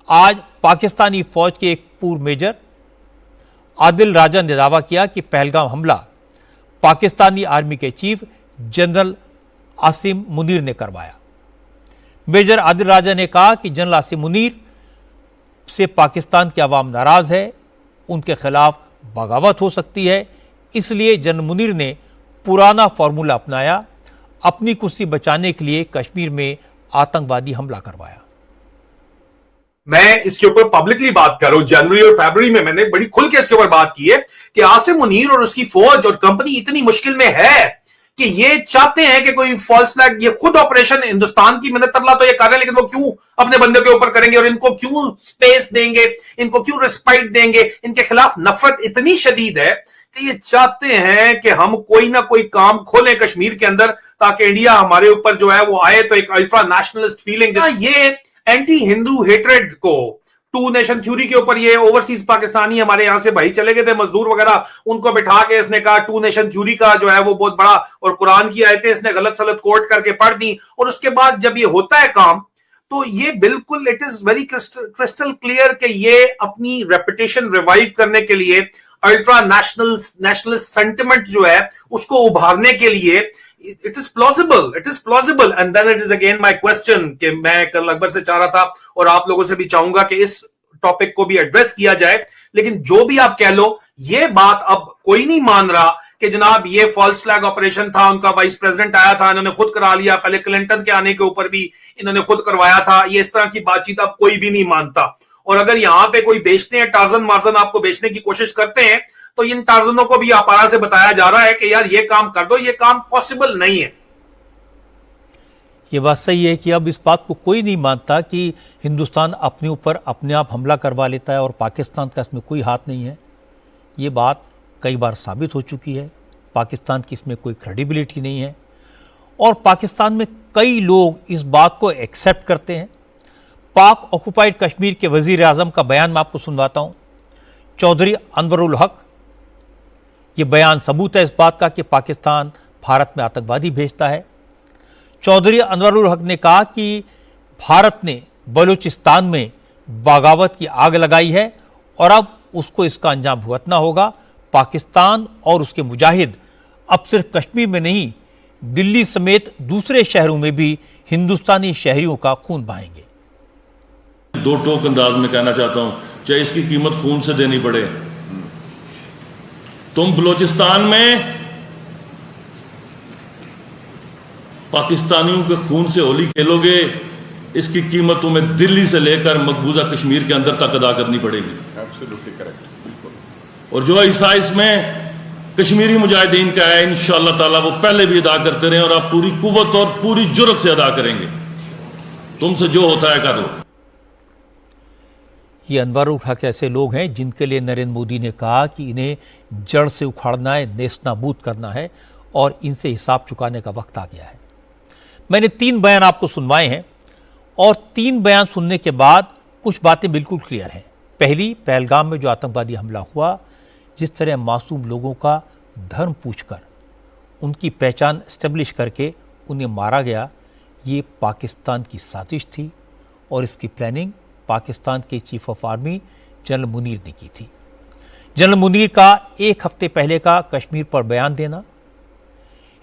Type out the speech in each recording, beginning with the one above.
आज पाकिस्तानी फौज के एक पूर्व मेजर आदिल राजा ने दावा किया कि पहलगाम हमला पाकिस्तानी आर्मी के चीफ जनरल आसिम मुनीर ने करवाया। मेजर आदिल राजा ने कहा कि जनरल आसिम मुनीर से पाकिस्तान की आवाम नाराज है, उनके खिलाफ बगावत हो सकती है, इसलिए जनरल मुनीर ने पुराना फॉर्मूला अपनाया, अपनी कुर्सी बचाने के लिए कश्मीर में आतंकवादी हमला करवाया। मैं इसके ऊपर पब्लिकली बात कर रहा हूं। जनवरी और फरवरी में मैंने बड़ी खुल के इसके ऊपर बात की है कि आसिम मुनीर और उसकी फौज और कंपनी इतनी मुश्किल में है कि ये चाहते हैं कि कोई फॉल्स फ्लैग, ये खुद ऑपरेशन हिंदुस्तान की मदद तबला तो ये कर रहे हैं, लेकिन वो क्यों अपने बंदे के ऊपर करेंगे और इनको क्यों स्पेस देंगे, इनको क्यों रिस्पेक्ट देंगे? इनके खिलाफ नफरत इतनी शदीद है कि ये चाहते हैं कि हम कोई ना कोई काम खोलें कश्मीर के अंदर ताकि इंडिया हमारे ऊपर जो है वो आए तो एक अल्ट्रा नेशनलिस्ट फीलिंग, ये एंटी हिंदू हेट्रेड को, टू नेशन थ्योरी के ऊपर ये ओवरसीज पाकिस्तानी हमारे यहां से भाई चले गए थे मजदूर वगैरह, उनको बिठा के इसने कहा टू नेशन थ्योरी का जो है वो बहुत बड़ा, और कुरान की आयतें इसने गलत सलत कोट करके पढ़ दी, और उसके बाद जब ये होता है काम तो ये बिल्कुल it is very crystal clear कि ये अपनी रेपुटेशन रिवाइव करने के लिए, अल्ट्रा नेशनलिस्ट सेंटिमेंट जो है उसको उभारने के लिए it is plausible and then it is again my question कि मैं कल अकबर से चाह रहा था और आप लोगों से भी चाहूंगा कि इस टॉपिक को भी एड्रेस किया जाए, लेकिन जो भी आप कह लो ये बात अब कोई नहीं मान रहा कि जनाब ये फॉल्स फ्लैग ऑपरेशन था, उनका वाइस प्रेसिडेंट आया था, इन्होंने खुद करा लिया, पहले क्लिंटन के आने के ऊपर भी इन्होंने खुद करवाया था, ये इस तरह की बातचीत अब कोई भी नहीं मानता। और अगर यहां पे कोई बेचते हैं, टार्जन मार्जन आपको बेचने की कोशिश करते हैं, तो इन टार्जनों को भी आपारा से बताया जा रहा है कि यार ये काम कर दो, ये काम पॉसिबल नहीं है। ये बात सही है कि अब इस बात को कोई नहीं मानता कि हिंदुस्तान अपने ऊपर अपने आप हमला करवा लेता है और पाकिस्तान का इसमें कोई हाथ नहीं है। ये बात कई बार साबित हो चुकी है, पाकिस्तान की इसमें कोई क्रेडिबिलिटी नहीं है, और पाकिस्तान में कई लोग इस बात को एक्सेप्ट करते हैं। पाक ऑक्युपाइड कश्मीर के वजीर आजम का बयान मैं आपको सुनवाता हूं, चौधरी अनवरुल हक। ये बयान सबूत है इस बात का कि पाकिस्तान भारत में आतंकवादी भेजता है। चौधरी अनवरुल हक ने कहा कि भारत ने बलूचिस्तान में बगावत की आग लगाई है और अब उसको इसका अंजाम भुगतना होगा। पाकिस्तान और उसके मुजाहिद अब सिर्फ कश्मीर में नहीं, दिल्ली समेत दूसरे शहरों में भी हिंदुस्तानी शहरियों का खून बहाएंगे। दो टोक अंदाज में कहना चाहता हूं, चाहे इसकी कीमत खून से देनी पड़े। तुम बलूचिस्तान में पाकिस्तानियों के खून से होली खेलोगे, इसकी कीमत तुम्हें दिल्ली से लेकर मकबूजा कश्मीर के अंदर तक अदा करनी पड़ेगी। और जो हिस्सा इसमें कश्मीरी मुजाहिदीन का है, इंशाअल्लाह ताला वो पहले भी अदा करते रहे और आप पूरी कुव्वत और पूरी जुर्रत से अदा करेंगे। तुमसे जो होता है कर लो। ये अनवरुल हक ऐसे लोग हैं जिनके लिए नरेंद्र मोदी ने कहा कि इन्हें जड़ से उखाड़ना है, नेस्तनाबूद करना है और इनसे हिसाब चुकाने का वक्त आ गया है। मैंने 3 बयान आपको सुनवाए हैं और 3 बयान सुनने के बाद कुछ बातें बिल्कुल क्लियर हैं। पहली, पहलगाम में जो आतंकवादी हमला हुआ, जिस तरह मासूम लोगों का धर्म पूछकर उनकी पहचान एस्टेब्लिश करके उन्हें मारा गया, ये पाकिस्तान की साजिश थी और इसकी प्लानिंग पाकिस्तान के chief of army general Munir ने की थी। जनरल मुनीर का 1 हफ्ते पहले का कश्मीर पर बयान देना,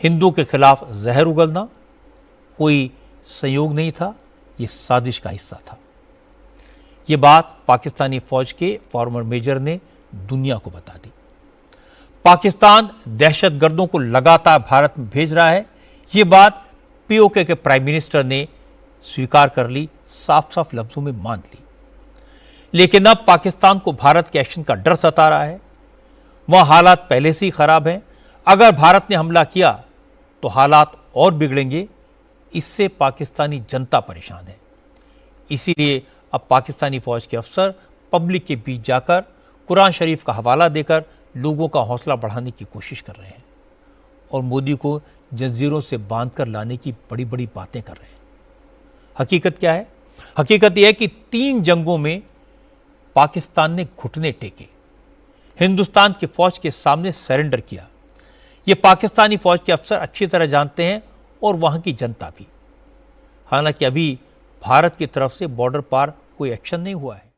हिंदुओं के खिलाफ जहर उगलना कोई संयोग नहीं था, ये साजिश का हिस्सा था। ये बात पाकिस्तानी फौज के फॉर्मर मेजर ने दुनिया को बता दी। पाकिस्तान दहशतगर्दों को लगातार भारत में भेज रहा है, ये बात पीओके के प्राइम मिनिस्टर ने स्वीकार कर ली, साफ साफ लफ्जों में मान ली। लेकिन अब पाकिस्तान को भारत के एक्शन का डर सता रहा है। वह हालात पहले से ही खराब हैं। अगर भारत ने हमला किया तो हालात और बिगड़ेंगे। इससे पाकिस्तानी जनता परेशान है। इसीलिए अब पाकिस्तानी फौज के अफसर पब्लिक के बीच जाकर कुरान शरीफ का हवाला देकर लोगों का हौसला बढ़ाने की कोशिश कर रहे हैं और मोदी को जंजीरों से बांधकर लाने की बड़ी बड़ी बातें कर रहे हैं। हकीकत क्या है? हकीकत यह है कि 3 जंगों में पाकिस्तान ने घुटने टेके, हिंदुस्तान की फौज के सामने सरेंडर किया। यह पाकिस्तानी फौज के अफसर अच्छी तरह जानते हैं और वहां की जनता भी। हालांकि अभी भारत की तरफ से बॉर्डर पार कोई एक्शन नहीं हुआ है।